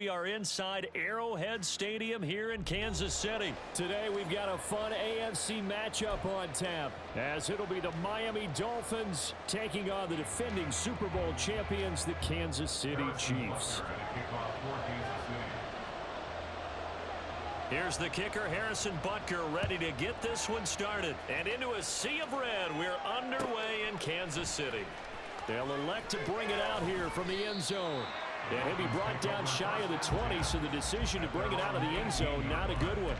We are inside Arrowhead Stadium here in Kansas City. Today we've got a fun AFC matchup on tap, as it'll be the Miami Dolphins taking on the defending Super Bowl champions, the Kansas City Chiefs. Here's the kicker, Harrison Butker, ready to get this one started. And into a sea of red, we're underway in Kansas City. They'll elect to bring it out here from the end zone. And he'll be brought down shy of the 20, so the decision to bring it out of the end zone, not a good one.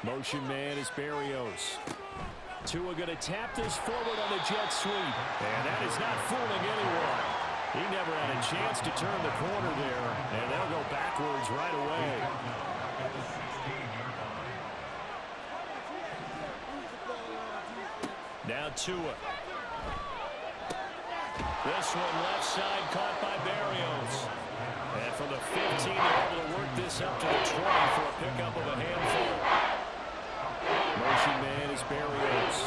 Motion man is Berrios. Tua going to tap this forward on the jet sweep. And that is not fooling anyone. He never had a chance to turn the corner there. And they'll go backwards right away. Now Tua. This one left side caught by Berrios. And from the 15, they're able to work this up to the 20 for a pickup of a handful. Motion man is Berrios.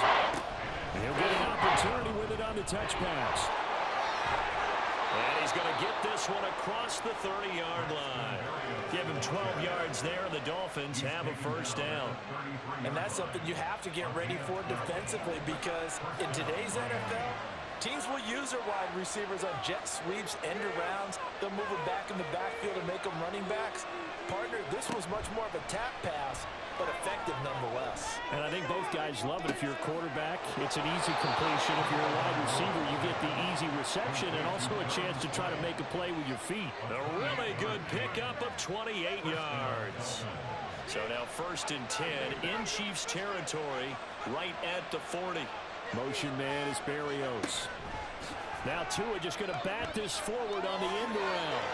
And he'll get an opportunity with it on the touch pass. And he's going to get this one across the 30-yard line. Give him 12 yards there, and the Dolphins have a first down. And that's something you have to get ready for defensively, because in today's NFL, teams will use their wide receivers on jet sweeps, end arounds. They'll move it back in the backfield and make them running backs. Partner, this was much more of a tap pass, but effective nonetheless. And I think both guys love it. If you're a quarterback, it's an easy completion. If you're a wide receiver, you get the easy reception and also a chance to try to make a play with your feet. A really good pickup of 28 yards. So now 1st and 10 in Chiefs territory, right at the 40. Motion man is Berrios. Now Tua just going to bat this forward on the end around.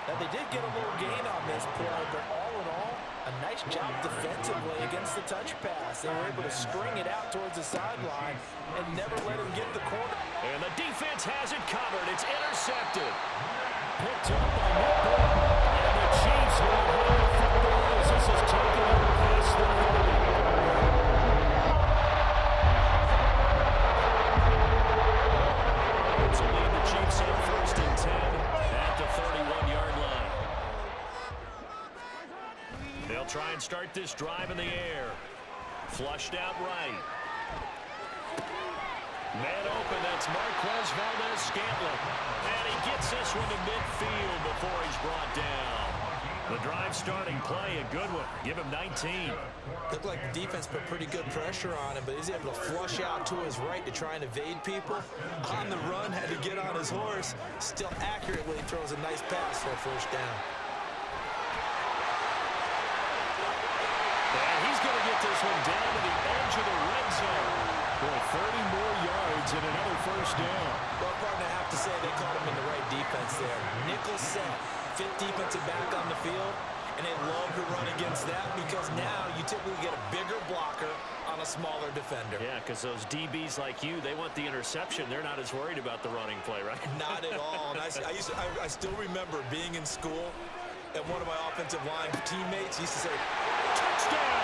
Now they did get a little gain on this play, but all in all, a nice job defensively against the touch pass. They were able to string it out towards the sideline and never let him get the corner. And the defense has it covered. It's intercepted. Picked up by Nick Bolton. And the Chiefs will have the football as this is taken out past the 40. To lead the Chiefs up 1st and 10 at the 31-yard line. They'll try and start this drive in the air. Flushed out right. Man open, that's Marquez Valdes-Scantling. And he gets this one to midfield before he's brought down. The drive starting play, a good one. Give him 19. Looked like the defense put pretty good pressure on him, but he's able to flush out to his right to try and evade people. On the run, had to get on his horse. Still accurately throws a nice pass for a first down. And he's going to get this one down to the edge of the red zone. Boy, 30 more yards and another first down. Well, partner, I have to say they caught him in the right defense there. Nickel set, fit defensive back on the field, and they love to run against that because now you typically get a bigger blocker on a smaller defender. Yeah, because those DBs like you, they want the interception. They're not as worried about the running play, right? Not at all. And I still remember being in school, and one of my offensive line teammates used to say, touchdown!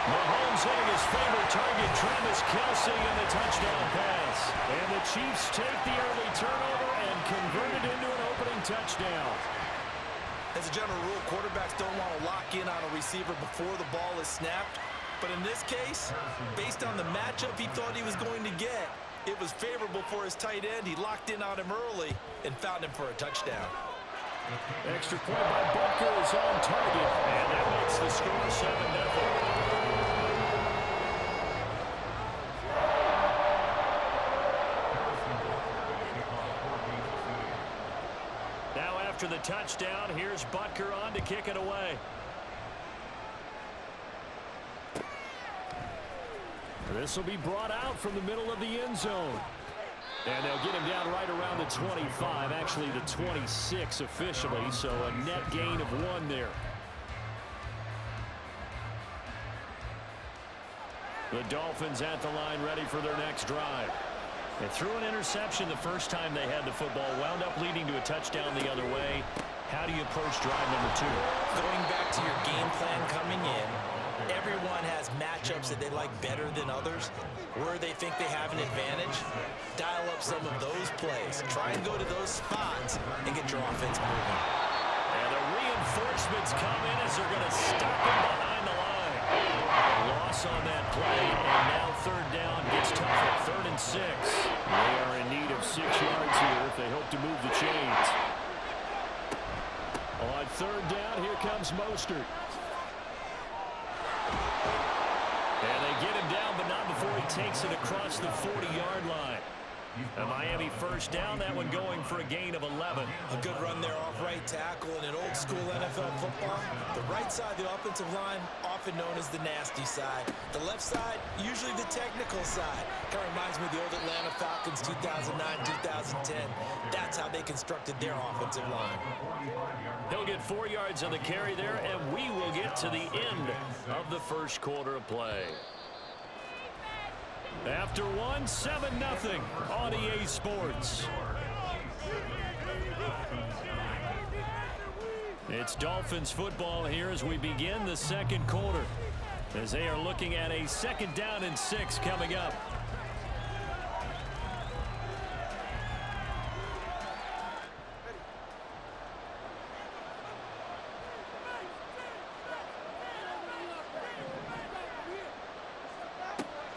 Mahomes hitting his favorite target, Travis Kelce, and the touchdown pass. And the Chiefs take the early turnover and convert it into an opening touchdown. As a general rule, quarterbacks don't want to lock in on a receiver before the ball is snapped. But in this case, based on the matchup he thought he was going to get, it was favorable for his tight end. He locked in on him early and found him for a touchdown. Extra point by Butker is on target. And that makes the score 7-0. Now after the touchdown, here's Butker on to kick it away. This will be brought out from the middle of the end zone. And they'll get him down right around the 25, actually the 26 officially, so a net gain of 1 there. The Dolphins at the line, ready for their next drive. They threw an interception the first time they had the football, wound up leading to a touchdown the other way. How do you approach drive number 2? Going back to your game plan coming in, everyone has matchups that they like better than others, where they think they have an advantage. Dial up some of those plays. Try and go to those spots and get your offense moving. And the reinforcements come in as they're going to stop him behind the line. A loss on that play, and now third down gets tougher. 3rd and 6. They are in need of 6 yards here if they hope to move the chains. On 3rd down, here comes Mostert. And they get him down, but not before he takes it across the 40-yard line. A Miami first down, that one going for a gain of 11. A good run there off right tackle in an old-school NFL football. The right side of the offensive line, often known as the nasty side. The left side, usually the technical side. Kind of reminds me of the old Atlanta Falcons 2009-2010. That's how they constructed their offensive line. He'll get 4 yards on the carry there, and we will get to the end of the first quarter of play. After 7-0 on EA Sports. It's Dolphins football here as we begin the second quarter, as they are looking at a 2nd down and 6 coming up.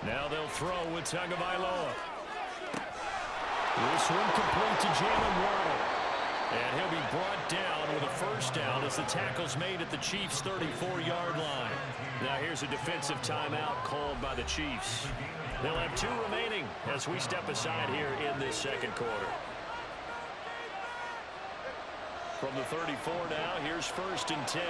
Now they'll throw with Tagovailoa. This one complete to Jalen Waddle. And he'll be brought down with a first down as the tackle's made at the Chiefs' 34-yard line. Now here's a defensive timeout called by the Chiefs. They'll have 2 remaining as we step aside here in this second quarter. From the 34 now, here's 1st and 10.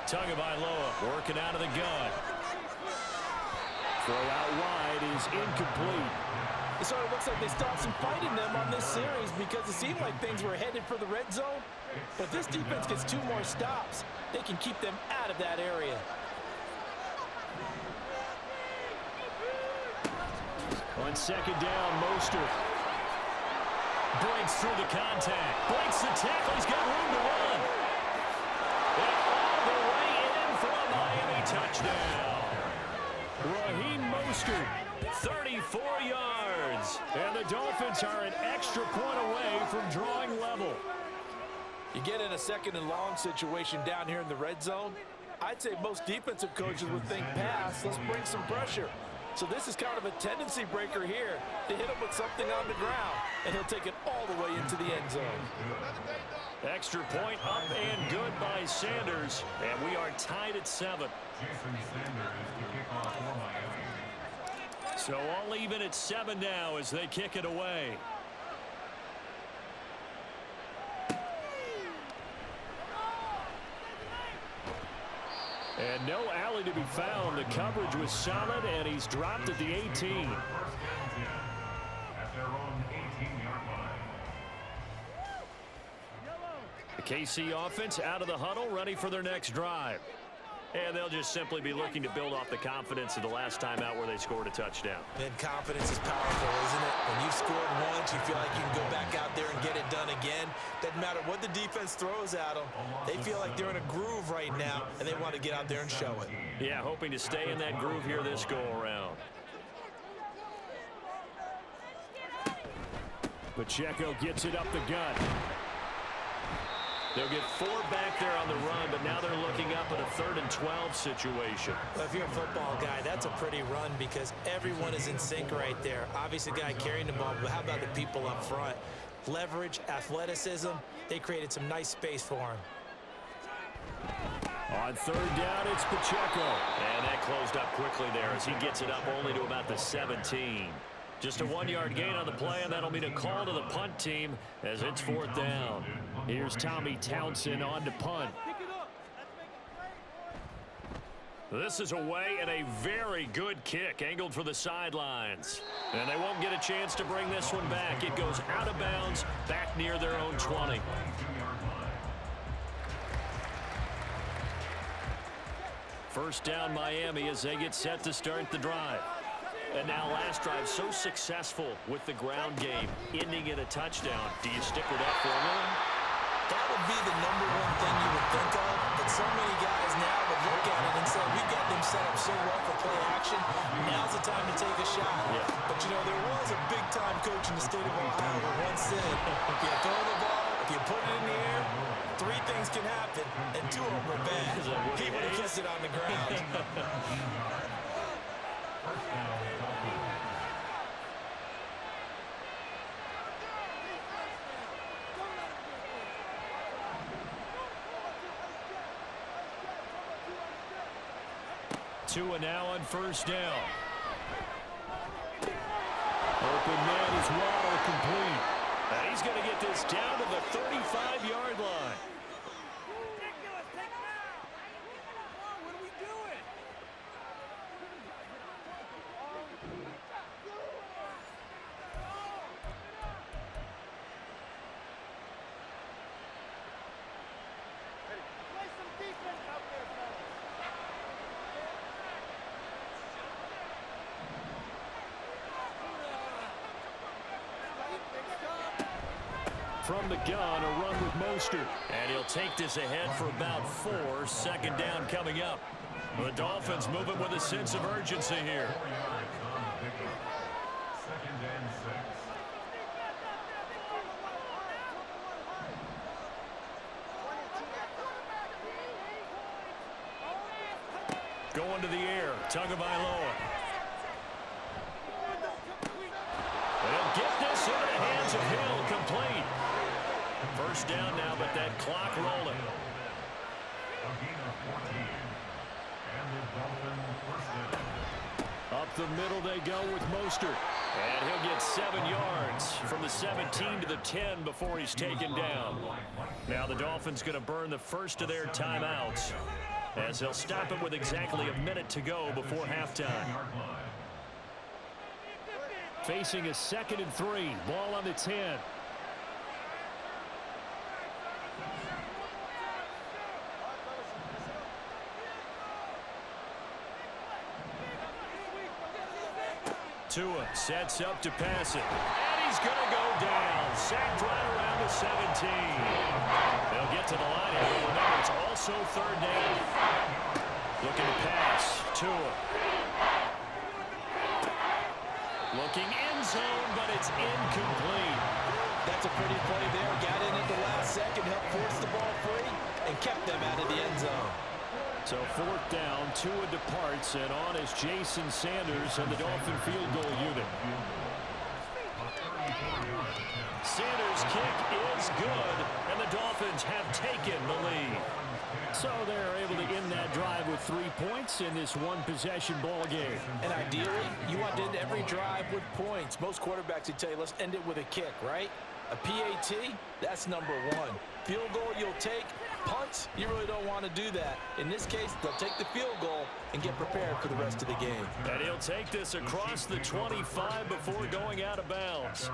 Tagovailoa working out of the gun. Throw out wide is incomplete. It sort of looks like they stopped some fight in them on this series because it seemed like things were headed for the red zone. But if this defense gets 2 more stops, they can keep them out of that area. On 2nd down, Mostert breaks through the contact. Breaks the tackle. He's got room to run. Touchdown. Raheem Mostert, 34 yards. And the Dolphins are an extra point away from drawing level. You get in a 2nd and long situation down here in the red zone, I'd say most defensive coaches would think pass, let's bring some pressure. So this is kind of a tendency breaker here to hit him with something on the ground, and he'll take it all the way into the end zone. Extra point up and good by Sanders, and we are tied at 7. So all even at 7 now as they kick it away. And no alley to be found. The coverage was solid, and he's dropped at the 18. The KC offense out of the huddle, ready for their next drive. And they'll just simply be looking to build off the confidence of the last time out where they scored a touchdown. And confidence is powerful, isn't it? When you've scored once, you feel like you can go back out there and get it done again. Doesn't matter what the defense throws at them. They feel like they're in a groove right now, and they want to get out there and show it. Yeah, hoping to stay in that groove here this go-around. Pacheco gets it up the gut. They'll get 4 back there on the run, but now they're looking up at a 3rd and 12 situation. Well, if you're a football guy, that's a pretty run because everyone is in sync right there. Obviously, the guy carrying the ball, but how about the people up front? Leverage, athleticism, they created some nice space for him. On 3rd down, it's Pacheco. And that closed up quickly there as he gets it up only to about the 17. Just a 1-yard gain on the play, and that'll mean a call to the punt team as it's 4th down. Here's Tommy Townsend on to punt. This is away and a very good kick angled for the sidelines. And they won't get a chance to bring this one back. It goes out of bounds back near their own 20. First down Miami as they get set to start the drive. And now last drive so successful with the ground game, ending in a touchdown. Do you stick with that formula? That would be the number one thing you would think of, but so many guys now would look at it and say, we got them set up so well for play action, now's the time to take a shot. Yeah. But, you know, there was a big-time coach in the state of Ohio who once said, if you throw the ball, if you put it in the air, 3 things can happen, and 2 of them were bad. He would have kissed it on the ground. Tua now on first down. Open man is Waddle, complete. And he's going to get this down to the 35-yard line. From the gun, a run with Mostert. And he'll take this ahead for about 4. Second down coming up. The Dolphins moving with a sense of urgency here. Going to the air, Tagovailoa. They'll get this into the hands of Hill, complete. First down now, but that clock rolling. Up the middle they go with Mostert. And he'll get 7 yards from the 17 to the 10 before he's taken down. Now the Dolphins going to burn the first of their timeouts as they'll stop it with exactly a minute to go before halftime. Facing a 2nd and 3. Ball on the 10. Tua sets up to pass it. And he's going to go down. Sacked right around the 17. They'll get to the line here. Remember, it's also 3rd down. Looking to pass. Tua. Looking end zone, but it's incomplete. That's a pretty play there. Got in at the last second, helped force the ball free, and kept them out of the end zone. So 4th down, Tua departs, and on is Jason Sanders and the Dolphin field goal unit. Sanders' kick is good, and the Dolphins have taken the lead. So they're able to end that drive with 3 points in this one-possession ball game. And ideally, you want to end every drive with points. Most quarterbacks would tell you, let's end it with a kick, right? A PAT, that's number 1. Field goal you'll take. Punts, you really don't want to do that. In this case, they'll take the field goal and get prepared for the rest of the game. And he'll take this across the 25 before going out of bounds.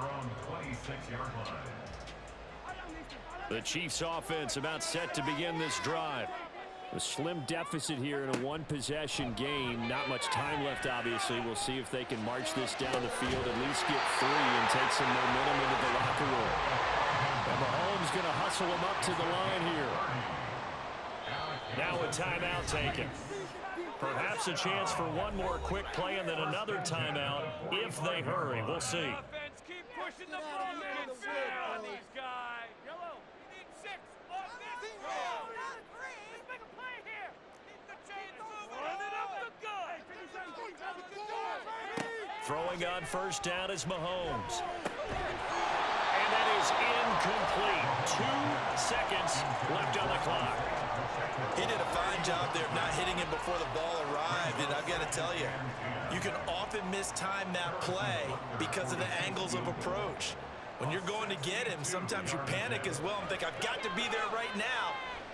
The Chiefs offense about set to begin this drive. A slim deficit here in a one-possession game. Not much time left, obviously. We'll see if they can march this down the field, at least get 3 and take some momentum into the locker room. And Mahomes going to hustle him up to the line here. Now a timeout taken. Perhaps a chance for one more quick play and then another timeout if they hurry. We'll see. Keep pushing the ball on these guys. Yellow, you need 6 on this field. Let's make a play here. Keep the chains moving. Run it up the gut. Throwing on first down is Mahomes. And that is incomplete. 2 seconds left on the clock. He did a fine job there of not hitting him before the ball arrived, and I've got to tell you, you can often mistime that play because of the angles of approach. When you're going to get him, sometimes you panic as well and think, I've got to be there right now.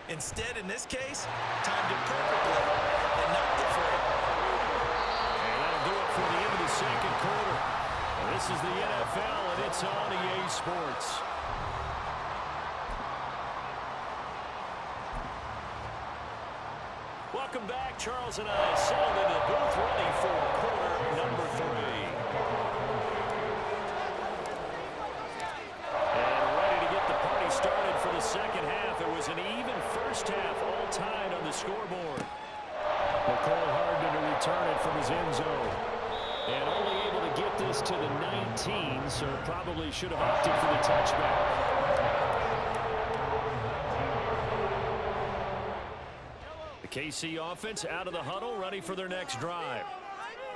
Instead, in this case, timed it perfectly and knocked it second quarter. This is the NFL, and it's on EA Sports. Welcome back. Charles and I settled into the booth ready for quarter number 3. And ready to get the party started for the second half. It was an even first half, all tied on the scoreboard. Mecole Hardman to return it from his end zone. And only able to get this to the 19, so probably should have opted for the touchback. KC offense out of the huddle, ready for their next drive.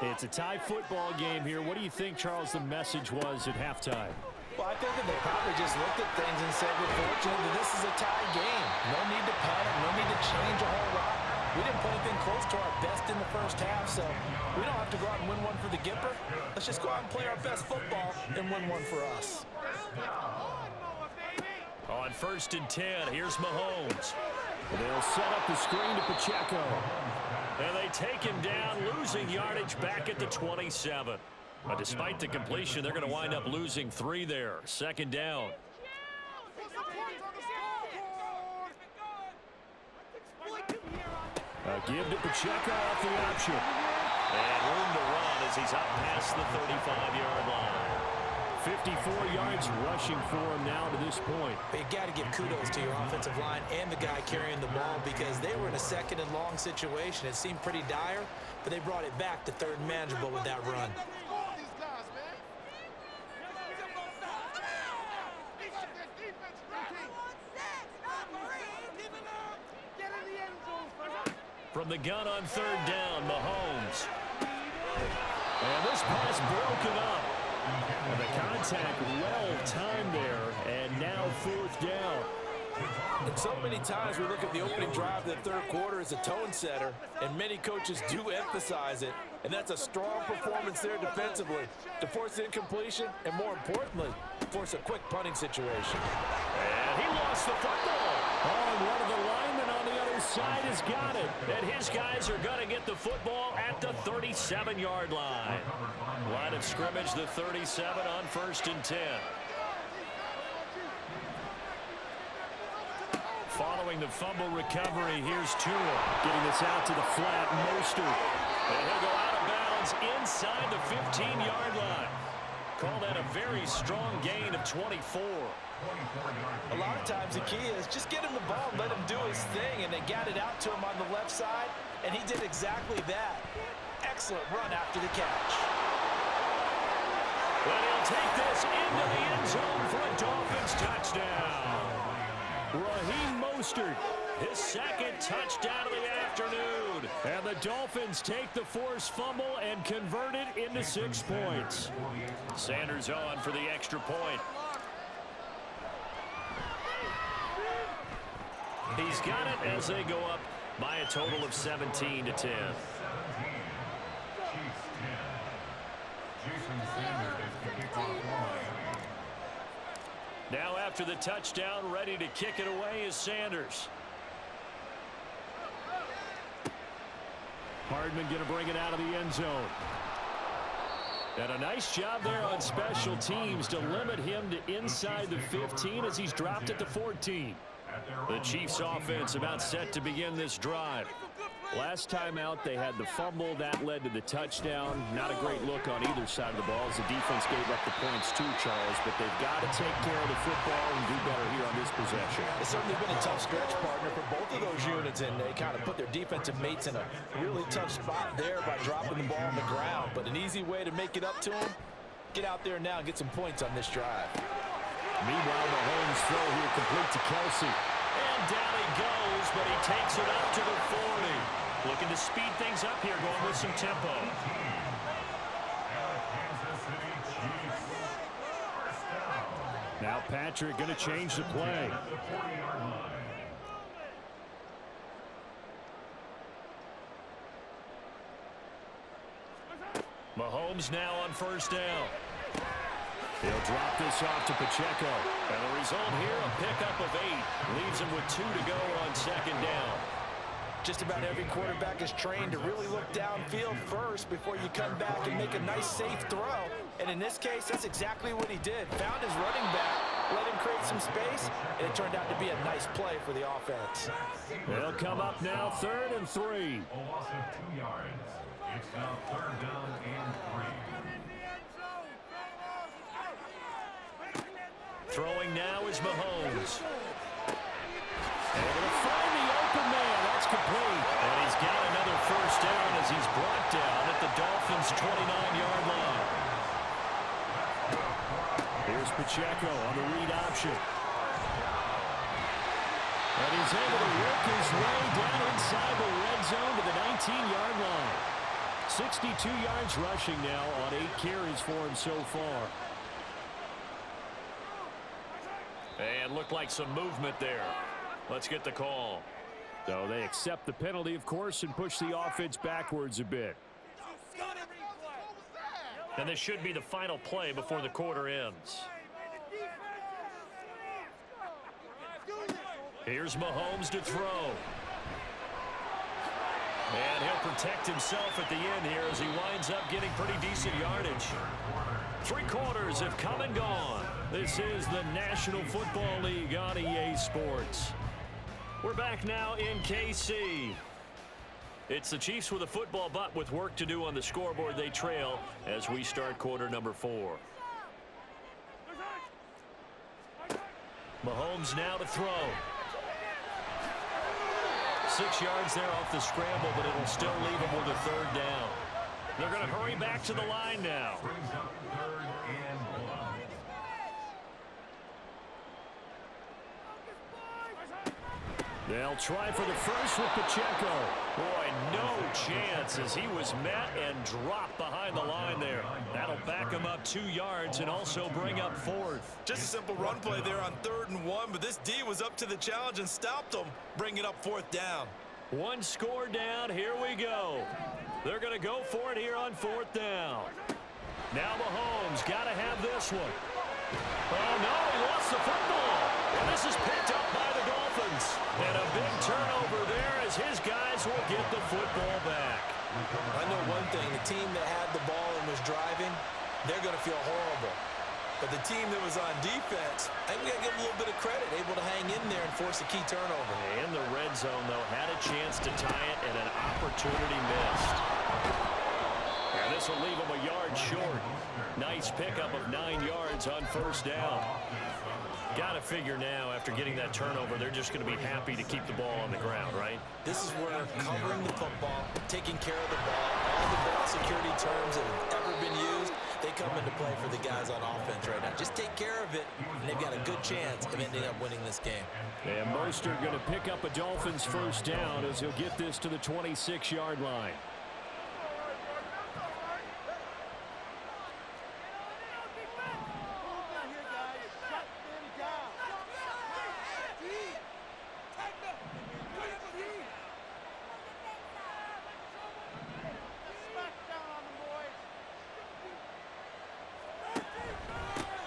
It's a tie football game here. What do you think, Charles, the message was at halftime? Well, I think that they probably just looked at things and said, we're fortunate that this is a tie game. No need to panic, no need to change a whole lot. We didn't play anything close to our best in the first half, so we don't have to go out and win one for the Gipper. Let's just go out and play our best football and win one for us. On 1st and 10, here's Mahomes. They'll set up the screen to Pacheco. And they take him down, losing yardage back at the 27. But despite the completion, they're going to wind up losing 3 there. Second down. A give to Pacheco off the option. And room to run as he's up past the 35-yard line. 54 yards rushing for him now to this point. But you got to give kudos to your offensive line and the guy carrying the ball because they were in a second and long situation. It seemed pretty dire, but they brought it back to third and manageable with that run. From the gun on 3rd down, Mahomes. And this pass broken up. And the contact well-timed there, and now 4th down. And so many times we look at the opening drive of the third quarter as a tone setter, and many coaches do emphasize it, and that's a strong performance there defensively to force incompletion and, more importantly, force a quick punting situation. And he lost the football. Oh, and one of the linemen on the other side has got it. And his guys are going to get the football at the 37-yard line. Line of scrimmage, the 37 on 1st and 10. Following the fumble recovery, here's Tua. Getting this out to the flat, Mostert. And he'll go out of bounds inside the 15-yard line. Call that a very strong gain of 24. A lot of times the key is just get him the ball and let him do his thing, and they got it out to him on the left side, and he did exactly that. Excellent run after the catch. Well, he'll take this into the end zone for a Dolphins touchdown. Raheem Mostert, his second touchdown of the afternoon. And the Dolphins take the forced fumble and convert it into 6 points. Sanders on for the extra point. He's got it as they go up by a total of 17-10. Now after the touchdown, ready to kick it away is Sanders. Hardman going to bring it out of the end zone. And a nice job there on special teams to limit him to inside the 15 as he's dropped at the 14. The Chiefs offense about set to begin this drive. Last time out, they had the fumble. That led to the touchdown. Not a great look on either side of the ball as the defense gave up the points too, Charles. But they've got to take care of the football and do better here on this possession. It's certainly been a tough stretch, partner, for both of those units, and they kind of put their defensive mates in a really tough spot there by dropping the ball on the ground. But an easy way to make it up to them, get out there now and get some points on this drive. Meanwhile, Mahomes throw here complete to Kelsey. And down he goes, but he takes it up to the 40. Looking to speed things up here, going with some tempo. Now Patrick going to change the play. Mahomes now on 1st down. He'll drop this off to Pacheco. And the result here, a pickup of 8. Leaves him with 2 to go on 2nd down. Just about every quarterback is trained to really look downfield first before you come back and make a nice, safe throw. And in this case, that's exactly what he did. Found his running back, let him create some space, and it turned out to be a nice play for the offense. They'll come up now 3rd and 3. A loss of 2 yards. It's now 3rd down and 3. Throwing now is Mahomes. Able to find the open man. That's complete. And he's got another first down as he's brought down at the Dolphins' 29-yard line. Here's Pacheco on the read option. And he's able to work his way down inside the red zone to the 19-yard line. 62 yards rushing now on 8 carries for him so far. And looked like some movement there. Let's get the call. So they accept the penalty, of course, and push the offense backwards a bit. And this should be the final play before the quarter ends. Here's Mahomes to throw. And he'll protect himself at the end here as he winds up getting pretty decent yardage. 3 quarters have come and gone. This is the National Football League on EA Sports. We're back now in KC. It's the Chiefs with a football, but with work to do on the scoreboard. They trail as we start quarter number 4. Mahomes now to throw. 6 yards there off the scramble, but it'll still leave him with a 3rd down. They're going to hurry back to the line now. Brings up 3rd and 1. They'll try for the first with Pacheco. Boy, no chance as he was met and dropped behind the line there. That'll back him up 2 yards and also bring up 4th. Just a simple run play there on 3rd and 1, but this D was up to the challenge and stopped him, bringing up 4th down. 1 score down. Here we go. They're going to go for it here on 4th down. Now Mahomes got to have this one. Oh, no, he lost the football. And this is picked up by the Dolphins. And a big turnover there as his guys will get the football back. I know one thing, the team that had the ball and was driving, they're going to feel horrible. But the team that was on defense, I think we got to give them a little bit of credit, able to hang in there and force a key turnover. In the red zone, though, had a chance to tie it and an opportunity missed. And this will leave him a yard short. Nice pickup of 9 yards on 1st down. Got to figure now, after getting that turnover, they're just going to be happy to keep the ball on the ground, right? This is where covering the football, taking care of the ball, all the ball security terms that have ever been used, they come into play for the guys on offense right now. Just take care of it, and they've got a good chance of ending up winning this game. And Mostert going to pick up a Dolphins 1st down as he'll get this to the 26-yard line.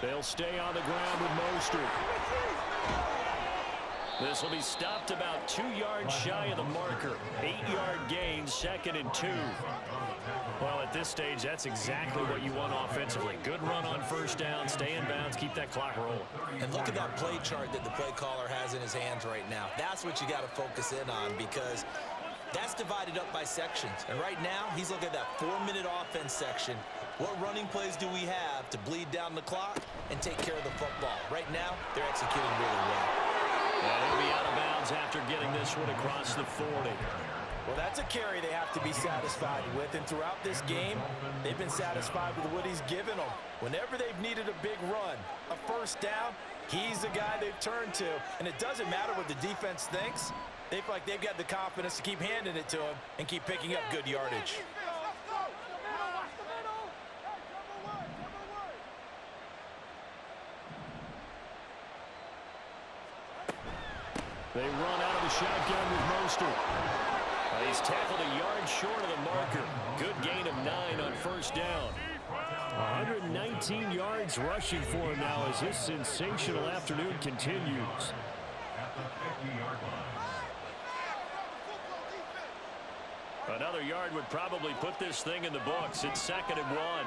They'll stay on the ground with Mostert. This will be stopped about 2 yards shy of the marker. 8-yard gain, 2nd and 2. Well, at this stage, that's exactly what you want offensively. Good run on 1st down, stay in bounds, keep that clock rolling. And look at that play chart that the play caller has in his hands right now. That's what you got to focus in on, because that's divided up by sections. And right now, he's looking at that 4-minute offense section. What running plays do we have to bleed down the clock and take care of the football? Right now, they're executing really well. And he'll be out of bounds after getting this one across the 40. Well, that's a carry they have to be satisfied with. And throughout this game, they've been satisfied with what he's given them. Whenever they've needed a big run, a 1st down, he's the guy they've turned to. And it doesn't matter what the defense thinks. They feel like they've got the confidence to keep handing it to him and keep picking up good yardage. They run out of the shotgun with Mostert. He's tackled a yard short of the marker. Good gain of 9 on 1st down. 119 yards rushing for him now as this sensational afternoon continues. At the 50-yard line. Another yard would probably put this thing in the books. It's 2nd and 1.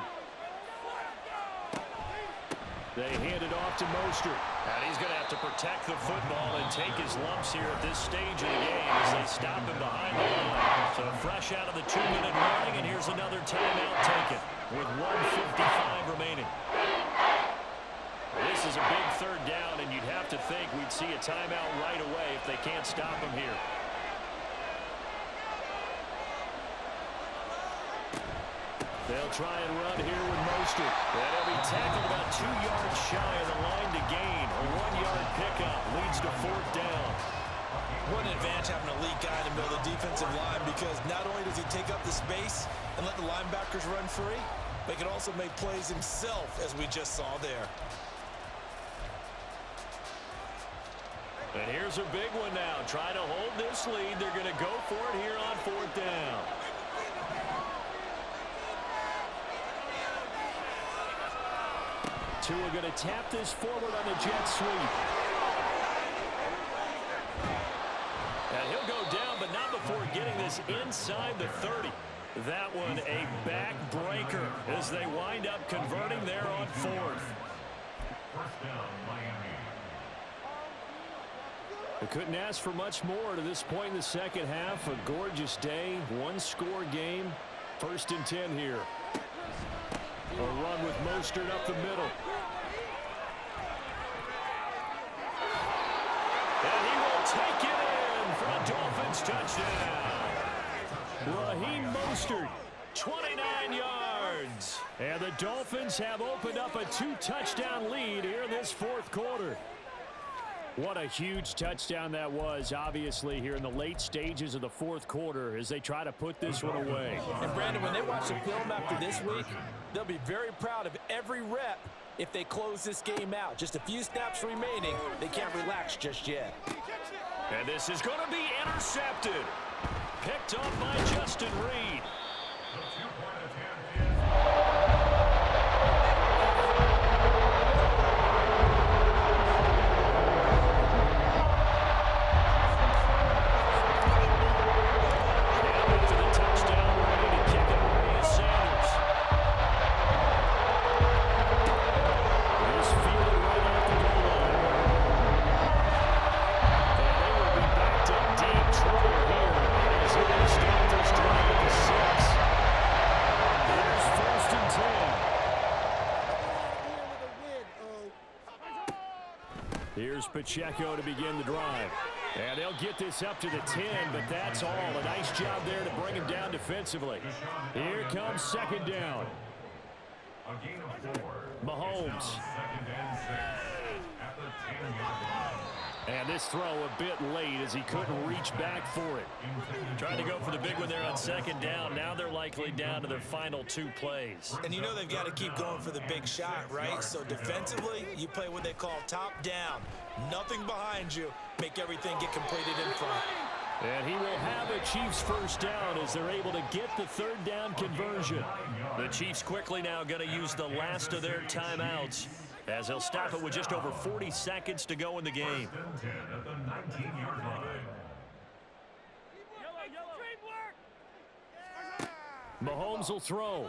They hand it off to Mostert. And he's going to have to protect the football and take his lumps here at this stage of the game as they stop him behind the line. So fresh out of the 2-minute warning, and here's another timeout taken with 1:55 remaining. This is a big 3rd down, and you'd have to think we'd see a timeout right away if they can't stop him here. They'll try and run here with Mostert. And he'll be tackled about 2 yards shy of the line to gain. A 1-yard pickup leads to 4th down. What an advantage having a elite guy in the middle of the defensive line, because not only does he take up the space and let the linebackers run free, but he can also make plays himself, as we just saw there. And here's a big one now. Try to hold this lead. They're going to go for it here on 4th down. Tua going to tap this forward on the jet sweep. And he'll go down, but not before getting this inside the 30. That one a backbreaker as they wind up converting there on 4th. First down, Miami. They couldn't ask for much more to this point in the second half. A gorgeous day, 1-score game. 1st and 10 here. A run with Mostert up the middle. And he will take it in for a Dolphins touchdown. Raheem Mostert, 29 yards. And the Dolphins have opened up a 2-touchdown lead here in this 4th quarter. What a huge touchdown that was, obviously, here in the late stages of the 4th quarter as they try to put this one away. And, Brandon, when they watch the film after this week, they'll be very proud of every rep if they close this game out. Just a few snaps remaining. They can't relax just yet. And this is going to be intercepted. Picked up by Justin Reed. The 2-point attempt is after the touchdown, ready to kick it away is Sanders. This fielded right at the goal line. And they will be backed in deep trouble here as they're going to start this drive at the 6. Here's 1st and 10. Here's Pacheco to begin the drive. And they'll get this up to the 10, but that's all. A nice job there to bring him down defensively. Here comes 2nd down. a gain of 4. Mahomes. 2nd and 6 at the 10-yard line. And this throw a bit late as he couldn't reach back for it. Trying to go for the big one there on 2nd down. Now they're likely down to their final 2 plays. And you know they've got to keep going for the big shot, right? So defensively, you play what they call top down. Nothing behind you. Make everything get completed in front. And he will have a Chiefs 1st down as they're able to get the 3rd down conversion. The Chiefs quickly now going to use the last of their timeouts as they'll stop it with just over 40 seconds to go in the game. 1st and 10 at the 19-yard line. Mahomes will throw.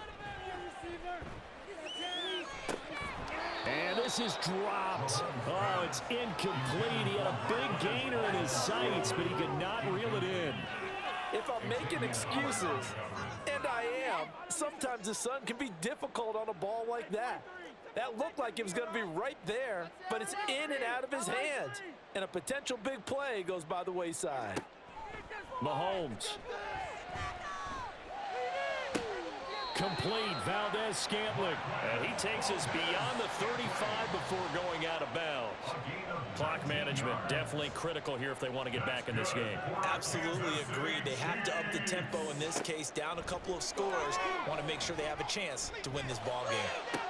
And this is dropped. Oh, it's incomplete. He had a big gainer in his sights, but he could not reel it in. If I'm making excuses, and I am, sometimes the sun can be difficult on a ball like that. That looked like it was going to be right there, but it's in and out of his hands. And a potential big play goes by the wayside. Mahomes. Complete, Valdez-Scantling. And he takes us beyond the 35 before going out of bounds. Clock management definitely critical here if they want to get back in this game. Absolutely agreed. They have to up the tempo in this case, down a couple of scores. Want to make sure they have a chance to win this ball game.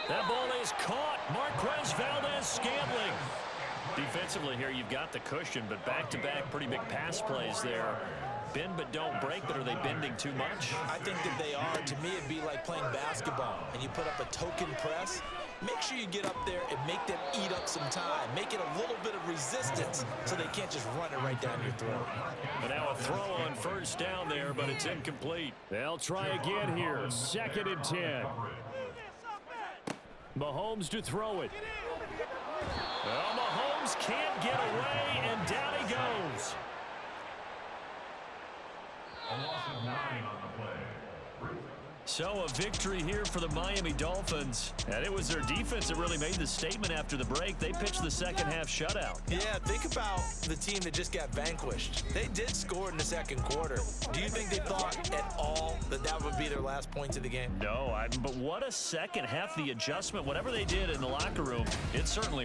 That ball is caught. Marquez Valdez-Scantling. Defensively here, you've got the cushion, but back-to-back pretty big pass plays there. Bend but don't break, but are they bending too much? I think that they are. To me, it'd be like playing basketball, and you put up a token press, make sure you get up there and make them eat up some time. Make it a little bit of resistance so they can't just run it right down your throat. And now a throw on first down there, but it's incomplete. They'll try again here. 2nd and 10. Mahomes to throw it. Well, Mahomes can't get away, and down he goes. A loss of 9 on the play. So a victory here for the Miami Dolphins. And it was their defense that really made the statement after the break. They pitched the second half shutout. Yeah, think about the team that just got vanquished. They did score in the second quarter. Do you think they thought at all that that would be their last points of the game? No, but what a second half. The adjustment, whatever they did in the locker room, it certainly